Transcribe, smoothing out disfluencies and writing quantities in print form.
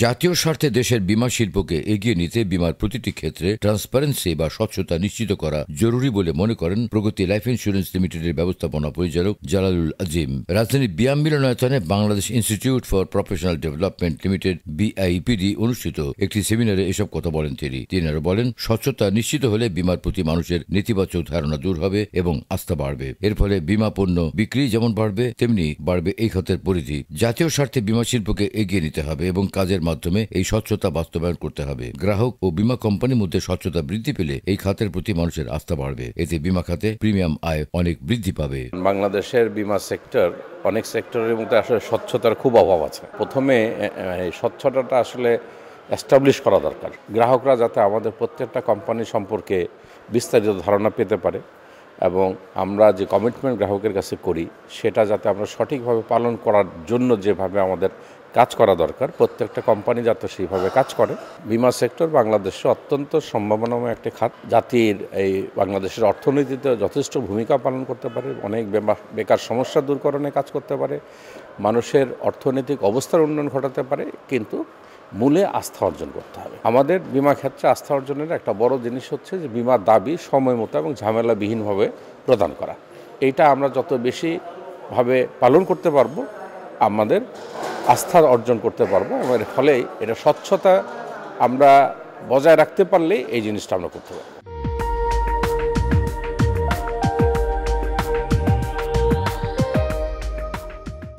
জাতীয় স্বার্থে দেশের বিমা শিল্পকে এগিয়ে নিতে বিমার প্রতিটি ক্ষেত্রে ট্রান্সপারেন্সি বা স্বচ্ছতা নিশ্চিত করা জরুরি বলে মনে করেন প্রগতি লাইফ ইন্স্যুরেন্স লিমিটেডের ব্যবস্থাপনা পরিচালক জালালুল আজিম। রাজধানীর বিয়াম মিলনায়তনে Bangladesh institute for professional development limited BIPD অনুষ্ঠিত একটি সেমিনারে এসব কথা বলেন তিনি আরো বলেন, স্বচ্ছতা নিশ্চিত হলে বিমার প্রতি মানুষের নেতিবাচক ধারণা দূর হবে এবং আস্থা বাড়বে। এর ফলে বিমা পণ্য বিক্রি যেমন বাড়বে, তেমনি বাড়বে এই খাতের পরিধি। জাতীয় স্বার্থে বিমা শিল্পকে এগিয়ে নিতে হবে এবং কাজের মাধ্যমে এই স্বচ্ছতা বাস্তবায়ন করতে হবে। গ্রাহক ও বিমা কোম্পানির মধ্যে স্বচ্ছতা বৃদ্ধি পেলে এই খাতের প্রতি মানুষের আস্থা বাড়বে। এতে বিমা খাতে প্রিমিয়াম আয় অনেক বৃদ্ধি পাবে। বাংলাদেশের বিমা সেক্টর অনেক সেক্টরের মধ্যে আসলে স্বচ্ছতার খুব অভাব আছে। প্রথমে এই স্বচ্ছতাটা আসলে এস্টাবলিশ করা দরকার। গ্রাহকরা যাতে আমাদের প্রত্যেকটা কোম্পানি সম্পর্কে বিস্তারিত ধারণা পেতে পারে এবং আমরা যে কমিটমেন্ট গ্রাহকের কাছে করি সেটা যাতে আমরা সঠিকভাবে পালন করার জন্য যেভাবে আমাদের কাজ করা দরকার, প্রত্যেকটা কোম্পানি যাতে সেইভাবে কাজ করে। বিমা সেক্টর বাংলাদেশে অত্যন্ত সম্ভাবনাময় একটি খাত, জাতির এই বাংলাদেশের অর্থনীতিতে যথেষ্ট ভূমিকা পালন করতে পারে, অনেক বেকার সমস্যা দূরকরণে কাজ করতে পারে, মানুষের অর্থনৈতিক অবস্থার উন্নয়ন ঘটাতে পারে, কিন্তু মূলে আস্থা অর্জন করতে হবে। আমাদের বিমা ক্ষেত্রে আস্থা অর্জনের একটা বড় জিনিস হচ্ছে যে বিমার দাবি সময় মতো এবং ঝামেলাবিহীনভাবে প্রদান করা। এইটা আমরা যত বেশিভাবে পালন করতে পারবো আমাদের আস্থা অর্জন করতে পারবো এবং এর ফলে এটা স্বচ্ছতা আমরা বজায় রাখতে পারলেই এই জিনিসটা আমরা করতে পারবো।